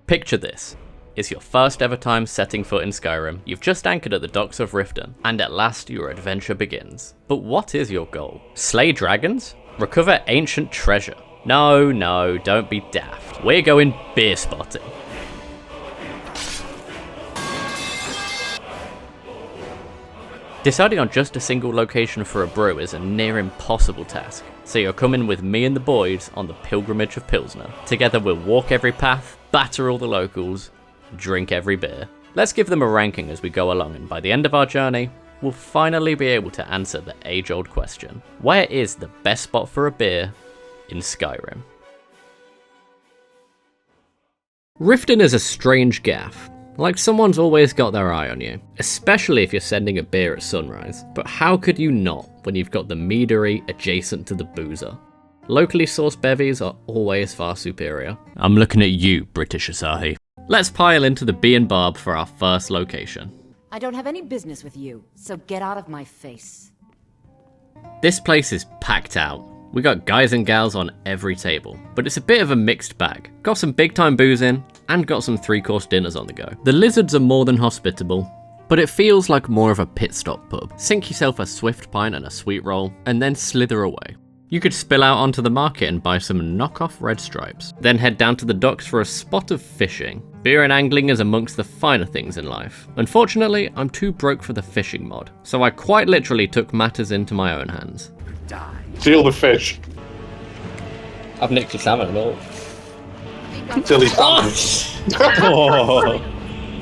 Picture this. It's your first ever time setting foot in Skyrim, you've just anchored at the docks of Riften, and at last your adventure begins. But what is your goal? Slay dragons? Recover ancient treasure? No, don't be daft. We're going beer spotting. Deciding on just a single location for a brew is a near impossible task, so you're coming with me and the boys on the pilgrimage of Pilsner. Together we'll walk every path, batter all the locals, drink every beer. Let's give them a ranking as we go along, and by the end of our journey, we'll finally be able to answer the age-old question. Where is the best spot for a beer in Skyrim? Riften is a strange gaff. Like someone's always got their eye on you, especially if you're sending a beer at sunrise. But how could you not when you've got the meadery adjacent to the boozer? Locally sourced bevies are always far superior. I'm looking at you, British Asahi. Let's pile into the Bee and Barb for our first location. I don't have any business with you, so get out of my face. This place is packed out. We got guys and gals on every table, but it's a bit of a mixed bag. Got some big time booze in, and got some 3-course dinners on the go. The lizards are more than hospitable, but it feels like more of a pit stop pub. Sink yourself a swift pint and a sweet roll, and then slither away. You could spill out onto the market and buy some knockoff red stripes, then head down to the docks for a spot of fishing. Beer and angling is amongst the finer things in life. Unfortunately, I'm too broke for the fishing mod, so I quite literally took matters into my own hands. Steal the fish. I've nicked your salmon and all. Silly Oh.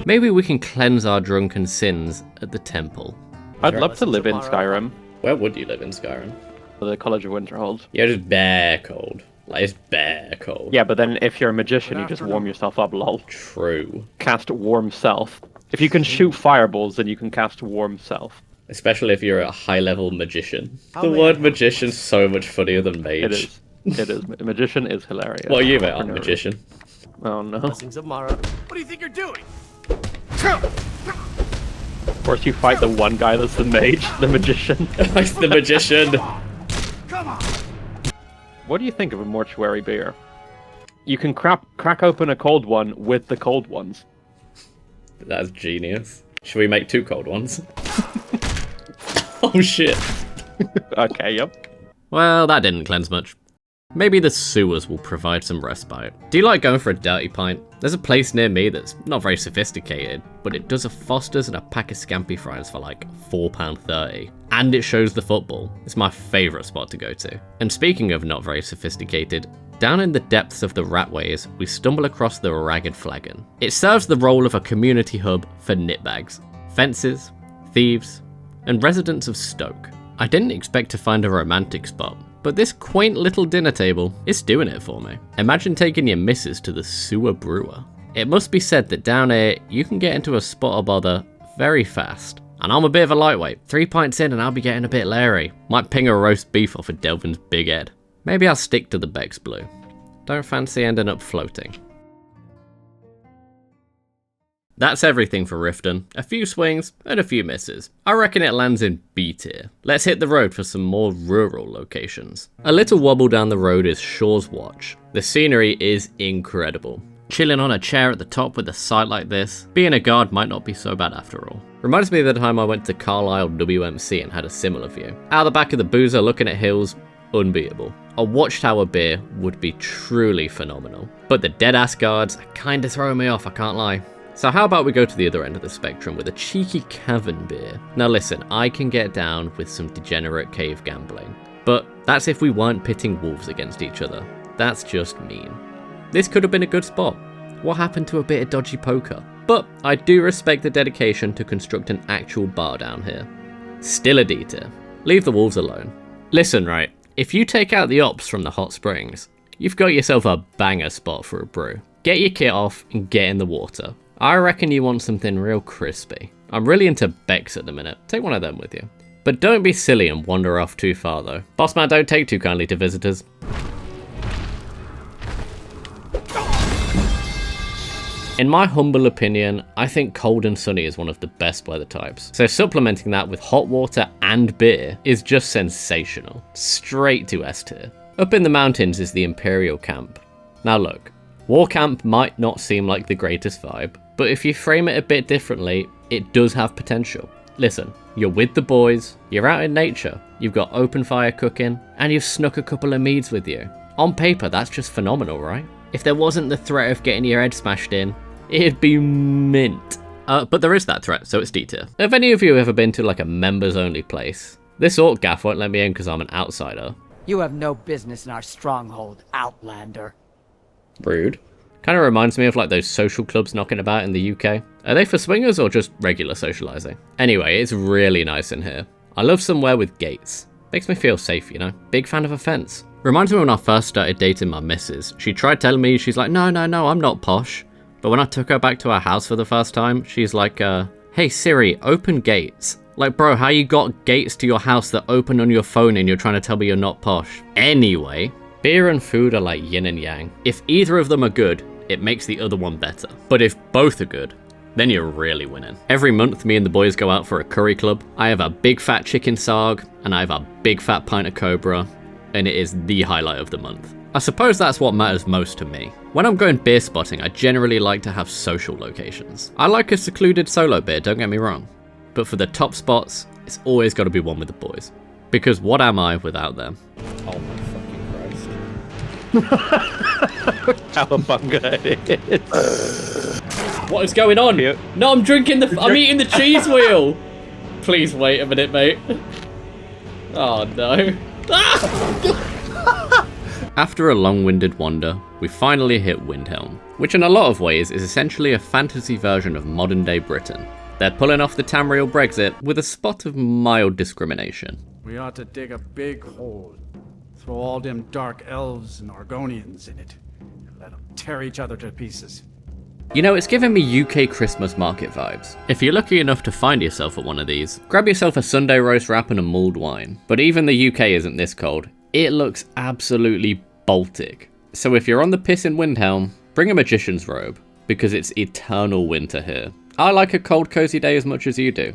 Maybe we can cleanse our drunken sins at the temple. I'd love to live in Skyrim. Where would you live in Skyrim? The College of Winterhold. Yeah, just bare cold. Like, it's bare cold. Yeah, but then if you're a magician, you just warm yourself up, lol. True. Cast Warm Self. If you can shoot fireballs, then you can cast Warm Self. Especially if you're a high-level magician. The word magician's so much funnier than mage. It is. It is. Magician is hilarious. What are you, mate? I'm a magician. Oh, no. Blessings of Mara. What do you think you're doing? Of course, you fight the one guy that's the mage, the magician. It's the magician. Come on. What do you think of a mortuary beer? You can crack open a cold one with the cold ones. That's genius. Should we make 2 cold ones? Oh shit. Okay, yep. Well, that didn't cleanse much. Maybe the sewers will provide some respite. Do you like going for a dirty pint? There's a place near me that's not very sophisticated, but it does a Foster's and a pack of Scampi fries for like £4.30. And it shows the football. It's my favourite spot to go to. And speaking of not very sophisticated, down in the depths of the Ratways, we stumble across the Ragged Flagon. It serves the role of a community hub for nitbags, fences, thieves, and residents of Stoke. I didn't expect to find a romantic spot, but this quaint little dinner table is doing it for me. Imagine taking your missus to the Sewer Brewer. It must be said that down here, you can get into a spot of bother very fast. And I'm a bit of a lightweight. 3 pints in and I'll be getting a bit leery. Might ping a roast beef off of Delvin's big head. Maybe I'll stick to the Beck's Blue. Don't fancy ending up floating. That's everything for Riften. A few swings and a few misses. I reckon it lands in B tier. Let's hit the road for some more rural locations. A little wobble down the road is Shaw's Watch. The scenery is incredible. Chilling on a chair at the top with a sight like this, being a guard might not be so bad after all. Reminds me of the time I went to Carlisle WMC and had a similar view. Out the back of the boozer looking at hills, unbeatable. A watchtower beer would be truly phenomenal. But the dead-ass guards are kinda throwing me off, I can't lie. So how about we go to the other end of the spectrum with a cheeky cavern beer? Now listen, I can get down with some degenerate cave gambling, but that's if we weren't pitting wolves against each other. That's just mean. This could have been a good spot. What happened to a bit of dodgy poker? But I do respect the dedication to construct an actual bar down here. Still a D tier. Leave the wolves alone. Listen, right, if you take out the ops from the hot springs, you've got yourself a banger spot for a brew. Get your kit off and get in the water. I reckon you want something real crispy. I'm really into Becks at the minute. Take one of them with you. But don't be silly and wander off too far though. Bossman, don't take too kindly to visitors. In my humble opinion, I think cold and sunny is one of the best weather types. So supplementing that with hot water and beer is just sensational. Straight to S tier. Up in the mountains is the Imperial camp. Now look, War camp might not seem like the greatest vibe, but if you frame it a bit differently, it does have potential. Listen, you're with the boys, you're out in nature, you've got open fire cooking, and you've snuck a couple of meads with you. On paper, that's just phenomenal, right? If there wasn't the threat of getting your head smashed in, it'd be mint. But there is that threat, so it's D tier. Have any of you ever been to like a members only place? This orc gaff won't let me in because I'm an outsider. You have no business in our stronghold, Outlander. Rude. Kind of reminds me of like those social clubs knocking about in the UK. Are they for swingers or just regular socializing? Anyway, it's really nice in here. I love somewhere with gates. Makes me feel safe, you know? Big fan of a fence. Reminds me when I first started dating my missus. She tried telling me, she's like, no, I'm not posh. But when I took her back to our house for the first time, she's like, hey Siri, open gates. Like, bro, how you got gates to your house that open on your phone and you're trying to tell me you're not posh? Anyway, beer and food are like yin and yang. If either of them are good, it makes the other one better. But if both are good, then you're really winning. Every month, me and the boys go out for a curry club. I have a big fat chicken sarg, and I have a big fat pint of Cobra, and it is the highlight of the month. I suppose that's what matters most to me. When I'm going beer spotting, I generally like to have social locations. I like a secluded solo beer, don't get me wrong. But for the top spots, it's always got to be one with the boys. Because what am I without them? Oh my fucking Christ. Cowabunga it is. What is going on? No, I'm drinking I'm eating the cheese wheel. Please wait a minute, mate. Oh no. After a long-winded wander, we finally hit Windhelm, which in a lot of ways is essentially a fantasy version of modern-day Britain. They're pulling off the Tamriel Brexit with a spot of mild discrimination. We ought to dig a big hole, throw all them dark elves and Argonians in it, and let them tear each other to pieces. You know, it's giving me UK Christmas market vibes. If you're lucky enough to find yourself at one of these, grab yourself a Sunday roast wrap and a mulled wine. But even the UK isn't this cold. It looks absolutely Baltic. So if you're on the piss in Windhelm, bring a magician's robe, because it's eternal winter here. I like a cold cozy day as much as you do,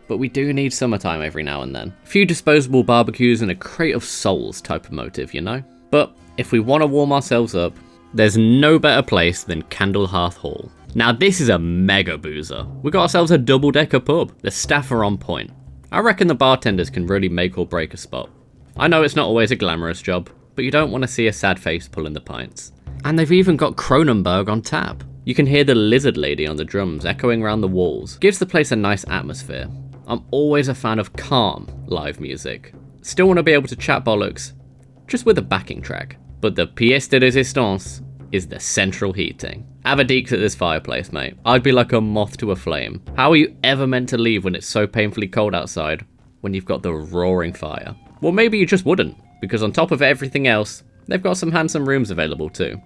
but we do need summertime every now and then. A few disposable barbecues and a crate of souls type of motive, you know? But if we want to warm ourselves up, there's no better place than Candlehearth Hall. Now this is a mega boozer. We got ourselves a double-decker pub. The staff are on point. I reckon the bartenders can really make or break a spot. I know it's not always a glamorous job, but you don't want to see a sad face pulling the pints. And they've even got Cronenberg on tap. You can hear the lizard lady on the drums echoing around the walls. Gives the place a nice atmosphere. I'm always a fan of calm live music. Still want to be able to chat bollocks, just with a backing track. But the pièce de résistance is the central heating. Have a deeks at this fireplace, mate. I'd be like a moth to a flame. How are you ever meant to leave when it's so painfully cold outside when you've got the roaring fire? Well, maybe you just wouldn't, because on top of everything else, they've got some handsome rooms available too.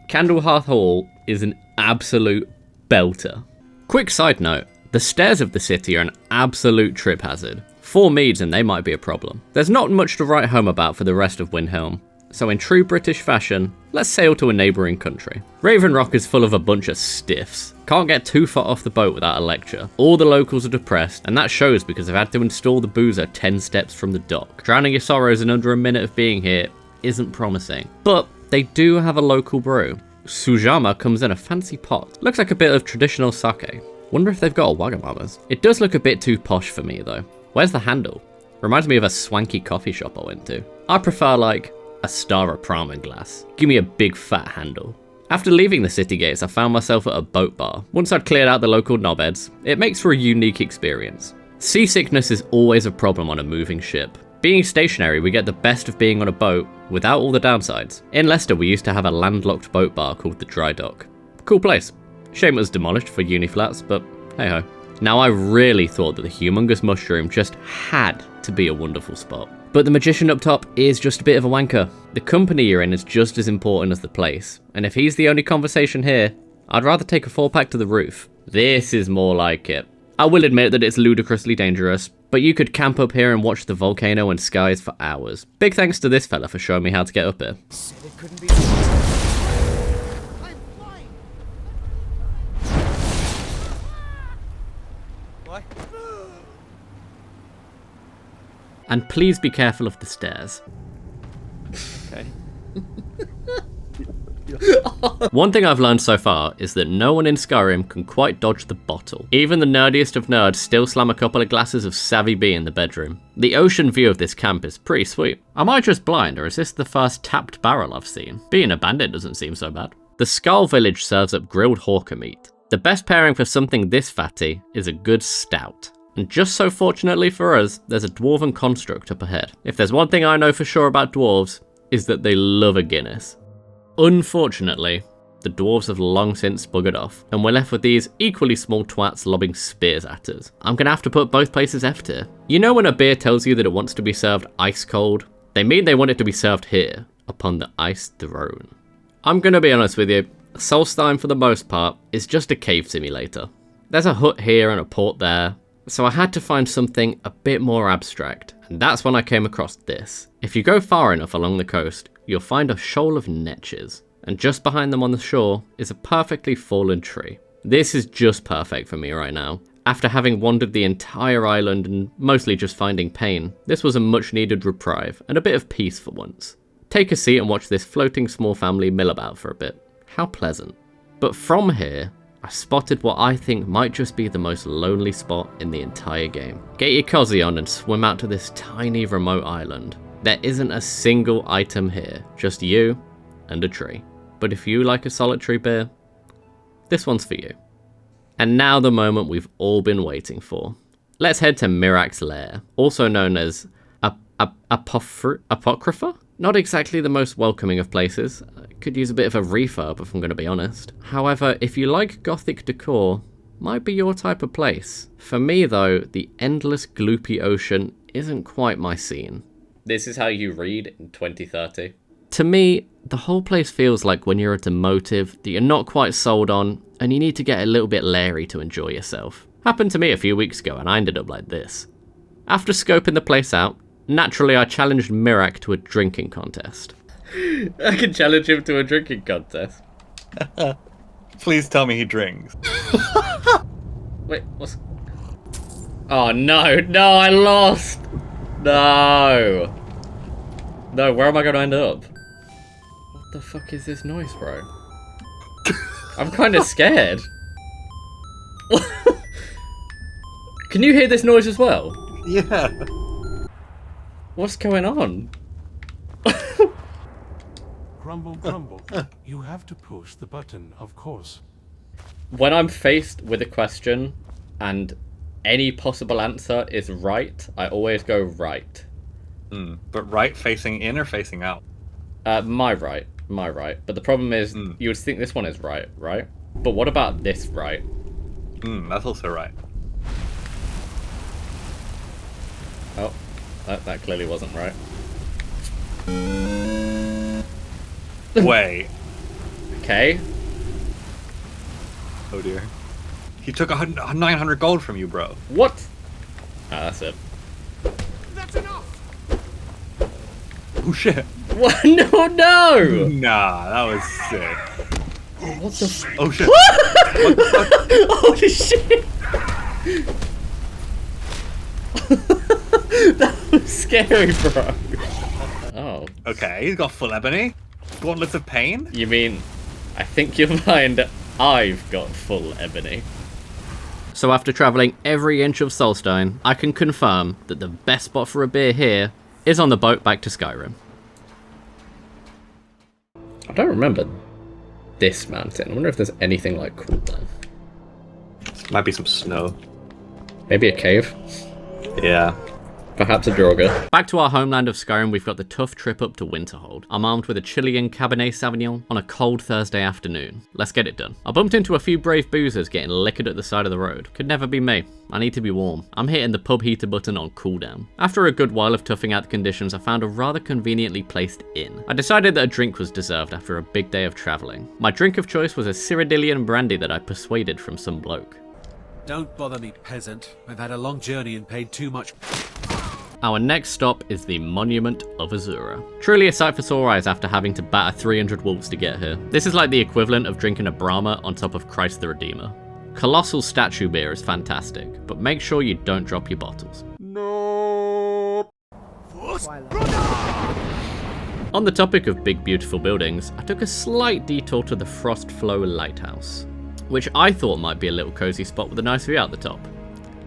Candlehearth Hall is an absolute belter. Quick side note, the stairs of the city are an absolute trip hazard. 4 meads and they might be a problem. There's not much to write home about for the rest of Windhelm, so in true British fashion, let's sail to a neighbouring country. Raven Rock is full of a bunch of stiffs. Can't get too far off the boat without a lecture. All the locals are depressed, and that shows because they've had to install the boozer 10 steps from the dock. Drowning your sorrows in under a minute of being here isn't promising. But they do have a local brew. Sujama comes in a fancy pot. Looks like a bit of traditional sake. Wonder if they've got a Wagamamas. It does look a bit too posh for me though. Where's the handle? Reminds me of a swanky coffee shop I went to. I prefer like a star of Pramen glass. Give me a big fat handle. After leaving the city gates, I found myself at a boat bar. Once I'd cleared out the local knobheads, it makes for a unique experience. Seasickness is always a problem on a moving ship. Being stationary, we get the best of being on a boat without all the downsides. In Leicester, we used to have a landlocked boat bar called the Dry Dock. Cool place. Shame it was demolished for uni flats, but hey ho. Now I really thought that the humongous mushroom just had to be a wonderful spot. But the magician up top is just a bit of a wanker. The company you're in is just as important as the place, and if he's the only conversation here, I'd rather take a 4-pack to the roof. This is more like it. I will admit that it's ludicrously dangerous, but you could camp up here and watch the volcano and skies for hours. Big thanks to this fella for showing me how to get up here. Said it couldn't be. What? And please be careful of the stairs. Okay. One thing I've learned so far is that no one in Skyrim can quite dodge the bottle. Even the nerdiest of nerds still slam a couple of glasses of Savvy B in the bedroom. The ocean view of this camp is pretty sweet. Am I just blind, or is this the first tapped barrel I've seen? Being a bandit doesn't seem so bad. The Skull Village serves up grilled hawker meat. The best pairing for something this fatty is a good stout. And just so fortunately for us, there's a dwarven construct up ahead. If there's one thing I know for sure about dwarves, is that they love a Guinness. Unfortunately, the dwarves have long since buggered off, and we're left with these equally small twats lobbing spears at us. I'm gonna have to put both places F tier. You know when a beer tells you that it wants to be served ice cold? They mean they want it to be served here, upon the ice throne. I'm gonna be honest with you, Solstheim for the most part is just a cave simulator. There's a hut here and a port there, so I had to find something a bit more abstract, and that's when I came across this. If you go far enough along the coast, you'll find a shoal of netches, and just behind them on the shore is a perfectly fallen tree. This is just perfect for me right now. After having wandered the entire island and mostly just finding pain, this was a much needed reprieve and a bit of peace for once. Take a seat and watch this floating small family mill about for a bit. How pleasant. But from here, I spotted what I think might just be the most lonely spot in the entire game. Get your cozy on and swim out to this tiny remote island. There isn't a single item here, just you and a tree. But if you like a solitary beer, this one's for you. And now the moment we've all been waiting for. Let's head to Miraak's lair, also known as Apocrypha? Not exactly the most welcoming of places. Could use a bit of a refurb if I'm going to be honest. However, if you like gothic decor, might be your type of place. For me though, the endless gloopy ocean isn't quite my scene. This is how you read in 2030. To me, the whole place feels like when you're at a motive that you're not quite sold on, and you need to get a little bit leery to enjoy yourself. Happened to me a few weeks ago and I ended up like this. After scoping the place out, naturally I challenged Miraak to a drinking contest. I can challenge him to a drinking contest. Please tell me he drinks. Wait, what's... Oh no, no, I lost! No! No, where am I going to end up? What the fuck is this noise, bro? I'm kind of scared. Can you hear this noise as well? Yeah. What's going on? Grumble, grumble. You have to push the button, of course. When I'm faced with a question and any possible answer is right, I always go right. But right facing in or facing out? My right. But the problem is, you would think this one is right? But what about this right? That's also right. Oh, that clearly wasn't right. Wait. Okay. Oh dear. He took 900 gold from you, bro. What? Ah, that's it. That's enough! Oh shit. What? No, no! Nah, that was sick. What the f- Oh shit. What the fuck? Holy shit! That was scary, bro. Oh. Okay, he's got full ebony. Gauntlets of pain? You mean, I think you'll find I've got full ebony. So after travelling every inch of Solstheim, I can confirm that the best spot for a beer here is on the boat back to Skyrim. I don't remember this mountain. I wonder if there's anything like cool there. Might be some snow. Maybe a cave? Yeah. Perhaps a Droga. Back to our homeland of Skyrim, we've got the tough trip up to Winterhold. I'm armed with a Chilean Cabernet Sauvignon on a cold Thursday afternoon. Let's get it done. I bumped into a few brave boozers getting liquored at the side of the road. Could never be me. I need to be warm. I'm hitting the pub heater button on cooldown. After a good while of toughing out the conditions, I found a rather conveniently placed inn. I decided that a drink was deserved after a big day of travelling. My drink of choice was a Cyrodiilian brandy that I persuaded from some bloke. Don't bother me, peasant. I've had a long journey and paid too much. Our next stop is the Monument of Azura. Truly a sight for sore eyes after having to batter 300 wolves to get here. This is like the equivalent of drinking a Brahma on top of Christ the Redeemer. Colossal statue beer is fantastic, but make sure you don't drop your bottles. On the topic of big beautiful buildings, I took a slight detour to the Frostflow Lighthouse, which I thought might be a little cozy spot with a nice view out the top.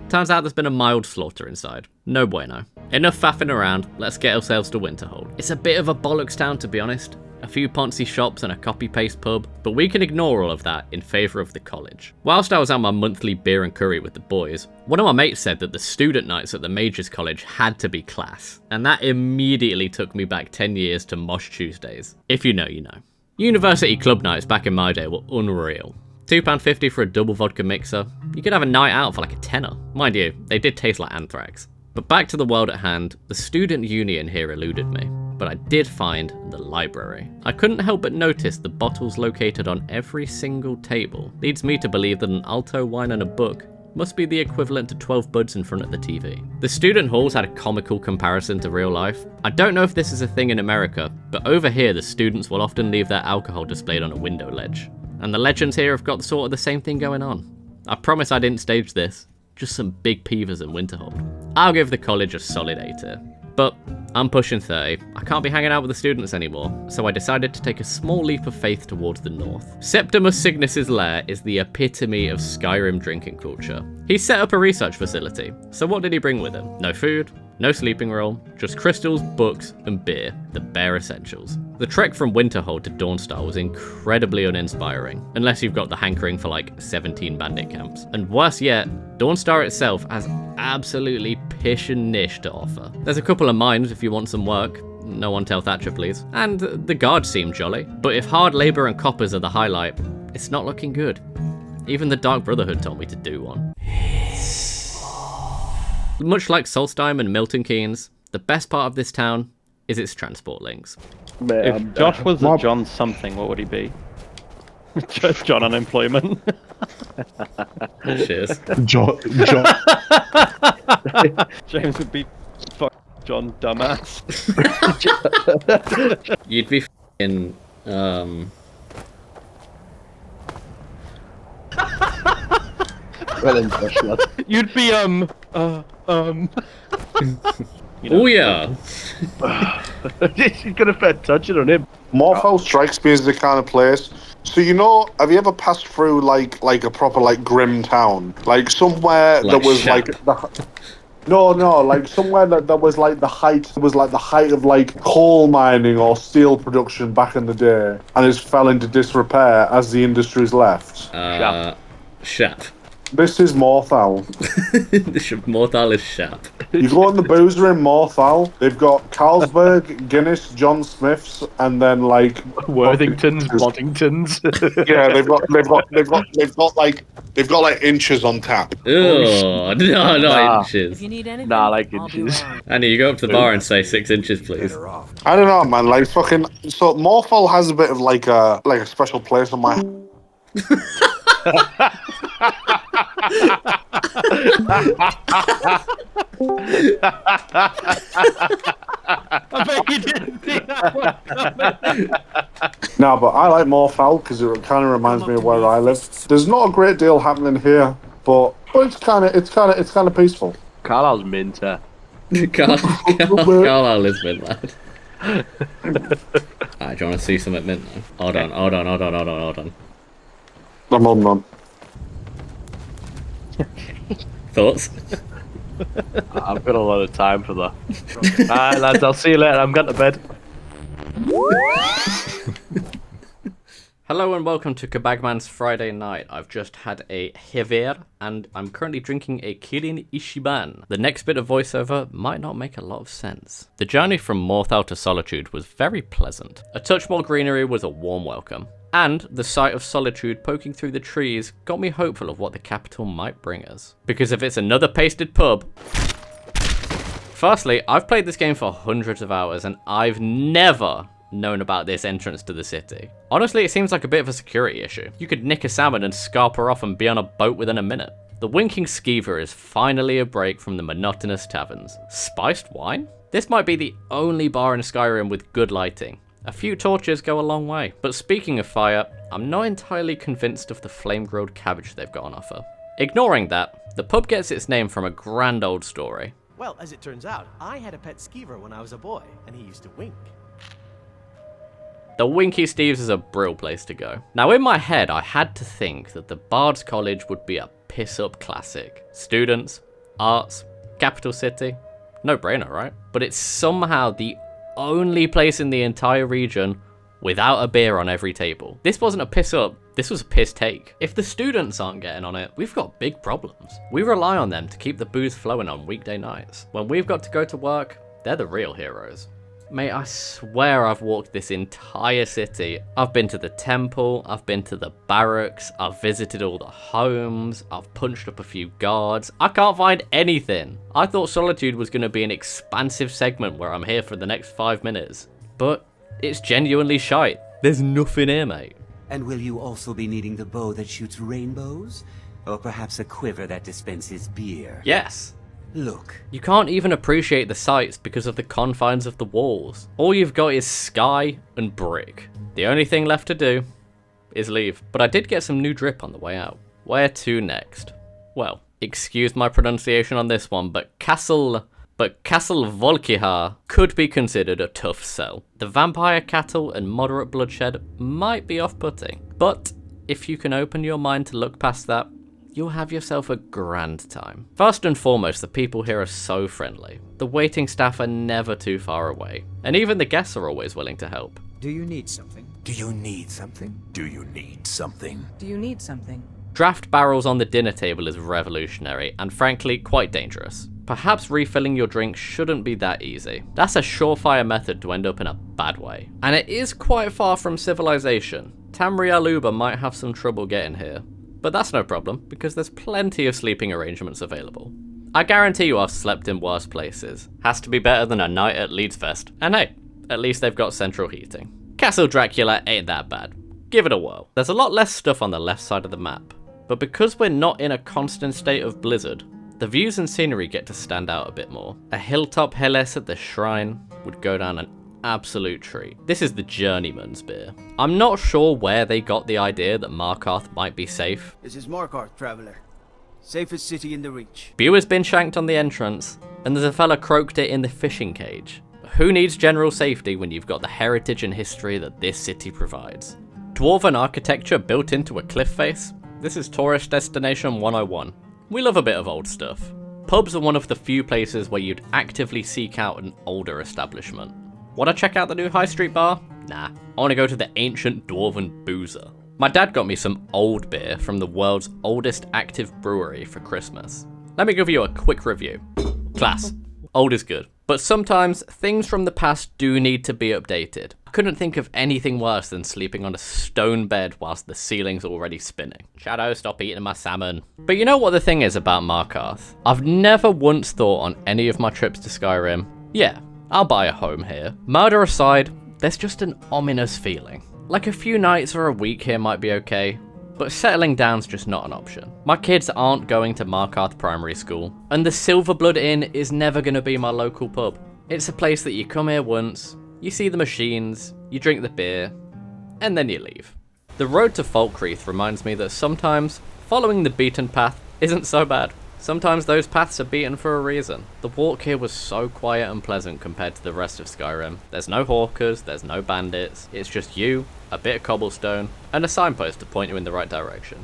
Turns out there's been a mild slaughter inside. No bueno. Enough faffing around, let's get ourselves to Winterhold. It's a bit of a bollocks town, to be honest. A few poncy shops and a copy-paste pub, but we can ignore all of that in favour of the college. Whilst I was at my monthly beer and curry with the boys, one of my mates said that the student nights at the Majors College had to be class, and that immediately took me back 10 years to Mosh Tuesdays. If you know, you know. University club nights back in my day were unreal. £2.50 for a double vodka mixer. You could have a night out for like a tenner. Mind you, they did taste like anthrax. But back to the world at hand, the student union here eluded me. But I did find the library. I couldn't help but notice the bottles located on every single table. Leads me to believe that an alto wine and a book must be the equivalent to 12 buds in front of the TV. The student halls had a comical comparison to real life. I don't know if this is a thing in America, but over here the students will often leave their alcohol displayed on a window ledge. And the legends here have got sort of the same thing going on. I promise I didn't stage this, just some big peevers in Winterhold. I'll give the college a solid A tier. But I'm pushing 30, I can't be hanging out with the students anymore, so I decided to take a small leap of faith towards the north. Septimus Cygnus' lair is the epitome of Skyrim drinking culture. He set up a research facility, so what did he bring with him? No food, no sleeping roll, just crystals, books, and beer, the bare essentials. The trek from Winterhold to Dawnstar was incredibly uninspiring, unless you've got the hankering for like 17 bandit camps. And worse yet, Dawnstar itself has absolutely pish and niche to offer. There's a couple of mines if you want some work. No one tell Thatcher, please. And the guards seem jolly. But if hard labour and coppers are the highlight, it's not looking good. Even the Dark Brotherhood told me to do one. Much like Solstheim and Milton Keynes, the best part of this town is its transport links. If Josh was a John something, what would he be? Just John Unemployment. Cheers. John. James would be fuck John Dumbass. You'd be f***ing, Well then, Josh, lad. You'd be You know, oh yeah. She's gonna start touching on him. Morthal strikes me as the kind of place. So you know, have you ever passed through like a proper like grim town, like somewhere Like that was Shap. like the. No, like somewhere that was like the height of like coal mining or steel production back in the day, and has fell into disrepair as the industries left. Shap. This is Morthal. Morthal is Shap. You go in the boozer in Morthal, they've got Carlsberg, Guinness, John Smiths, and then like Worthingtons, Waddingtons. yeah, they've got like inches on tap. Oh, no, not inches. If you need anything, Nah, like I'll be inches. around. Annie, you go up to the bar and say 6 inches, please. I don't know, man. Like fucking. So Morthal has a bit of like a special place on my. I bet you didn't see that one coming. No, but I like Morthal because it kind of reminds me of where I live. There's not a great deal happening here, but it's kind of peaceful. Carlisle's minter. Carlisle is mint, lad. Alright, do you want to see some at mint now? Hold on. I'm on none. Thoughts? I've got a lot of time for that. Alright, lads, I'll see you later. I'm going to bed. Hello and welcome to Kabagman's Friday night. I've just had a hever and I'm currently drinking a Kirin Ishiban. The next bit of voiceover might not make a lot of sense. The journey from Morthal to Solitude was very pleasant. A touch more greenery was a warm welcome. And the sight of Solitude poking through the trees got me hopeful of what the capital might bring us. Because if it's another pasted pub... Firstly, I've played this game for hundreds of hours and I've never known about this entrance to the city. Honestly, it seems like a bit of a security issue. You could nick a salmon and scarp her off and be on a boat within a minute. The Winking Skeever is finally a break from the monotonous taverns. Spiced wine? This might be the only bar in Skyrim with good lighting. A few torches go a long way. But speaking of fire, I'm not entirely convinced of the flame-grilled cabbage they've got on offer. Ignoring that, the pub gets its name from a grand old story. Well, as it turns out, I had a pet skeever when I was a boy, and he used to wink. The Winky Steve's is a brill place to go. Now in my head, I had to think that the Bard's College would be a piss-up classic. Students, arts, capital city, no brainer, right? But it's somehow the only place in the entire region without a beer on every table. This wasn't a piss up, this was a piss take. If the students aren't getting on it, we've got big problems. We rely on them to keep the booze flowing on weekday nights. When we've got to go to work, they're the real heroes. Mate, I swear I've walked this entire city. I've been to the temple, I've been to the barracks, I've visited all the homes, I've punched up a few guards. I can't find anything. I thought Solitude was going to be an expansive segment where I'm here for the next 5 minutes. But it's genuinely shite. There's nothing here, mate. And will you also be needing the bow that shoots rainbows? Or perhaps a quiver that dispenses beer? Yes. Look. You can't even appreciate the sights because of the confines of the walls. All you've got is sky and brick. The only thing left to do is leave. But I did get some new drip on the way out. Where to next? Well, excuse my pronunciation on this one, but Castle Volkihar could be considered a tough sell. The vampire cattle and moderate bloodshed might be off-putting. But if you can open your mind to look past that, you'll have yourself a grand time. First and foremost, the people here are so friendly. The waiting staff are never too far away, and even the guests are always willing to help. Do you need something? Do you need something? Do you need something? Do you need something? Draft barrels on the dinner table is revolutionary, and frankly, quite dangerous. Perhaps refilling your drink shouldn't be that easy. That's a surefire method to end up in a bad way. And it is quite far from civilization. Tamriel might have some trouble getting here. But that's no problem, because there's plenty of sleeping arrangements available. I guarantee you I've slept in worse places. Has to be better than a night at Leedsfest. And hey, at least they've got central heating. Castle Dracula ain't that bad. Give it a whirl. There's a lot less stuff on the left side of the map. But because we're not in a constant state of blizzard, the views and scenery get to stand out a bit more. A hilltop Helles at the shrine would go down an absolute treat. This is the Journeyman's beer. I'm not sure where they got the idea that Markarth might be safe. This is Markarth, traveler. Safest city in the Reach. Bue's been shanked on the entrance, and there's a fella croaked it in the fishing cage. Who needs general safety when you've got the heritage and history that this city provides? Dwarven architecture built into a cliff face? This is tourist destination 101. We love a bit of old stuff. Pubs are one of the few places where you'd actively seek out an older establishment. Want to check out the new high street bar? Nah, I want to go to the ancient Dwarven Boozer. My dad got me some old beer from the world's oldest active brewery for Christmas. Let me give you a quick review. Class. Old is good. But sometimes, things from the past do need to be updated. I couldn't think of anything worse than sleeping on a stone bed whilst the ceiling's already spinning. Shadow, stop eating my salmon. But you know what the thing is about Markarth? I've never once thought on any of my trips to Skyrim, yeah, I'll buy a home here. Murder aside, there's just an ominous feeling. Like a few nights or a week here might be okay, but settling down's just not an option. My kids aren't going to Markarth Primary School, and the Silverblood Inn is never going to be my local pub. It's a place that you come here once, you see the machines, you drink the beer, and then you leave. The road to Falkreath reminds me that sometimes following the beaten path isn't so bad. Sometimes those paths are beaten for a reason. The walk here was so quiet and pleasant compared to the rest of Skyrim. There's no hawkers, there's no bandits, it's just you, a bit of cobblestone, and a signpost to point you in the right direction.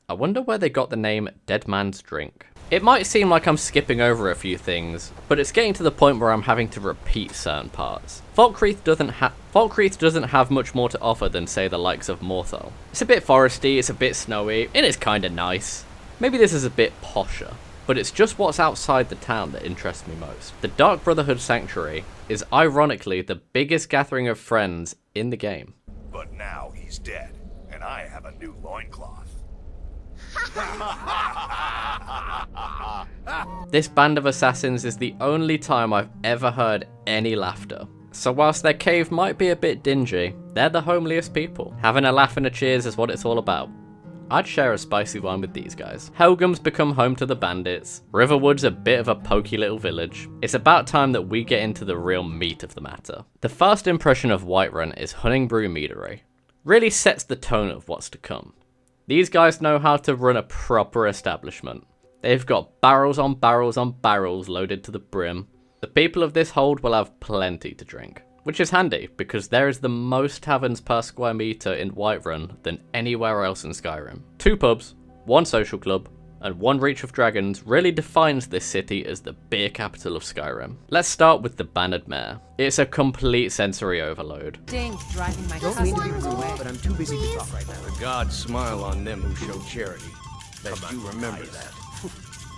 I wonder where they got the name Dead Man's Drink. It might seem like I'm skipping over a few things, but it's getting to the point where I'm having to repeat certain parts. Falkreath doesn't have much more to offer than, say, the likes of Morthal. It's a bit foresty, it's a bit snowy, and it's kinda nice. Maybe this is a bit posher, but it's just what's outside the town that interests me most. The Dark Brotherhood Sanctuary is ironically the biggest gathering of friends in the game. But now he's dead, and I have a new loincloth. This band of assassins is the only time I've ever heard any laughter. So whilst their cave might be a bit dingy, they're the homeliest people. Having a laugh and a cheers is what it's all about. I'd share a spicy one with these guys. Helgham's become home to the bandits. Riverwood's a bit of a pokey little village. It's about time that we get into the real meat of the matter. The first impression of Whiterun is Honningbrew Meadery. Really sets the tone of what's to come. These guys know how to run a proper establishment. They've got barrels on barrels on barrels loaded to the brim. The people of this hold will have plenty to drink. which is handy because there is the most taverns per square meter in Whiterun than anywhere else in Skyrim. 2 pubs, 1 social club, and 1 Reach of Dragons really defines this city as the beer capital of Skyrim. Let's start with the Bannered Mare. It's a complete sensory overload. Dink, driving my Don't mean to be rude, but I'm too busy to talk right now. The gods smile on them who show charity. That you remember that.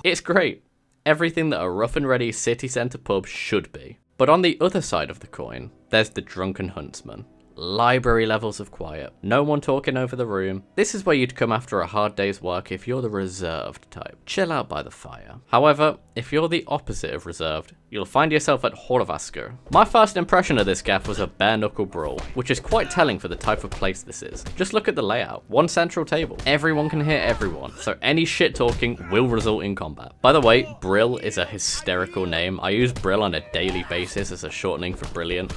It's great. Everything that a rough and ready city centre pub should be. But on the other side of the coin, there's the Drunken Huntsman. Library levels of quiet, no one talking over the room. This is where you'd come after a hard day's work if you're the reserved type. Chill out by the fire. However, if you're the opposite of reserved, you'll find yourself at Horvasker. My first impression of this gaff was a bare knuckle brawl, which is quite telling for the type of place this is. Just look at the layout. 1 central table. Everyone can hear everyone, so any shit talking will result in combat. By the way, Brill is a hysterical name. I use Brill on a daily basis as a shortening for brilliant.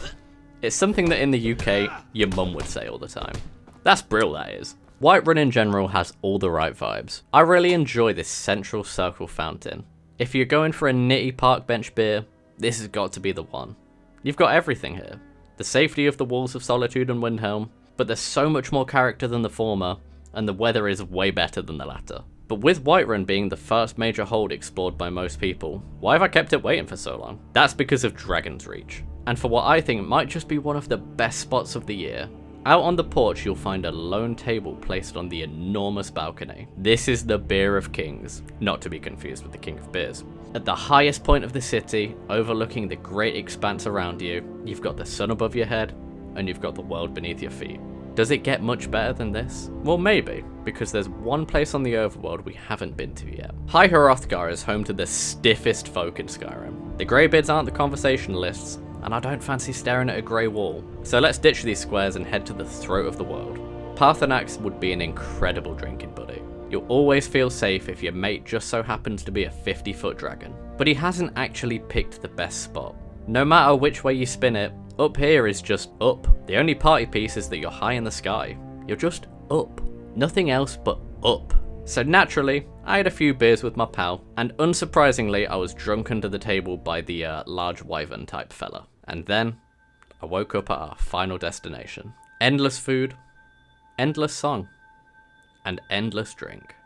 It's something that in the UK, your mum would say all the time. That's Brill, that is. Whiterun in general has all the right vibes. I really enjoy this central circle fountain. If you're going for a nitty park bench beer, this has got to be the one. You've got everything here. The safety of the walls of Solitude and Windhelm, but there's so much more character than the former, and the weather is way better than the latter. But with Whiterun being the first major hold explored by most people, why have I kept it waiting for so long? That's because of Dragon's Reach. And for what I think might just be one of the best spots of the year. Out on the porch you'll find a lone table placed on the enormous balcony. This is the Beer of Kings, not to be confused with the King of Beers. At the highest point of the city, overlooking the great expanse around you, you've got the sun above your head, and you've got the world beneath your feet. Does it get much better than this? Well, maybe, because there's one place on the overworld we haven't been to yet. High Hrothgar is home to the stiffest folk in Skyrim. The Greybeards aren't the conversationalists, and I don't fancy staring at a grey wall. So let's ditch these squares and head to the throat of the world. Paarthurnax would be an incredible drinking buddy. You'll always feel safe if your mate just so happens to be a 50-foot dragon. But he hasn't actually picked the best spot. No matter which way you spin it, up here is just up. The only party piece is that you're high in the sky. You're just up. Nothing else but up. So naturally, I had a few beers with my pal, and unsurprisingly I was drunk under the table by the large wyvern type fella. And then, I woke up at our final destination. Endless food, endless song, and endless drink.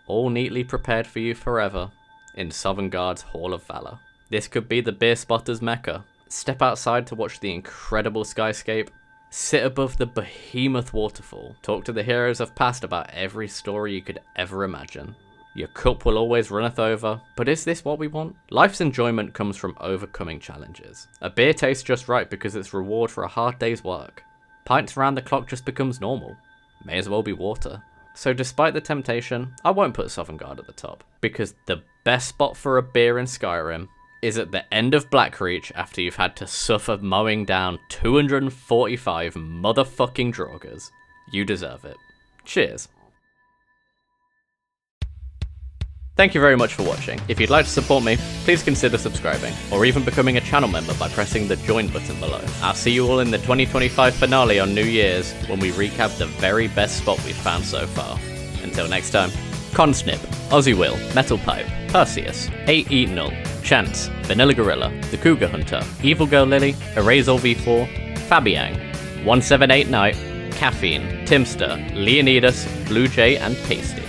All neatly prepared for you forever in Sovngarde's Hall of Valor. This could be the beer spotter's mecca. Step outside to watch the incredible skyscape. Sit above the behemoth waterfall. Talk to the heroes of past about every story you could ever imagine. Your cup will always runneth over, but is this what we want? Life's enjoyment comes from overcoming challenges. A beer tastes just right because it's reward for a hard day's work. Pints around the clock just becomes normal. May as well be water. So despite the temptation, I won't put Sovngarde at the top, because the best spot for a beer in Skyrim is at the end of Blackreach after you've had to suffer mowing down 245 motherfucking draugrs. You deserve it. Cheers. Thank you very much for watching. If you'd like to support me, please consider subscribing, or even becoming a channel member by pressing the join button below. I'll see you all in the 2025 finale on New Year's, when we recap the very best spot we've found so far. Until next time, Consnip, Aussie Will, Metal Pipe, Perseus, 8 Eat Null, Chance, Vanilla Gorilla, The Cougar Hunter, Evil Girl Lily, Erasol V4, Fabiang, 178 Knight, Caffeine, Timster, Leonidas, Blue Jay, and Pasty.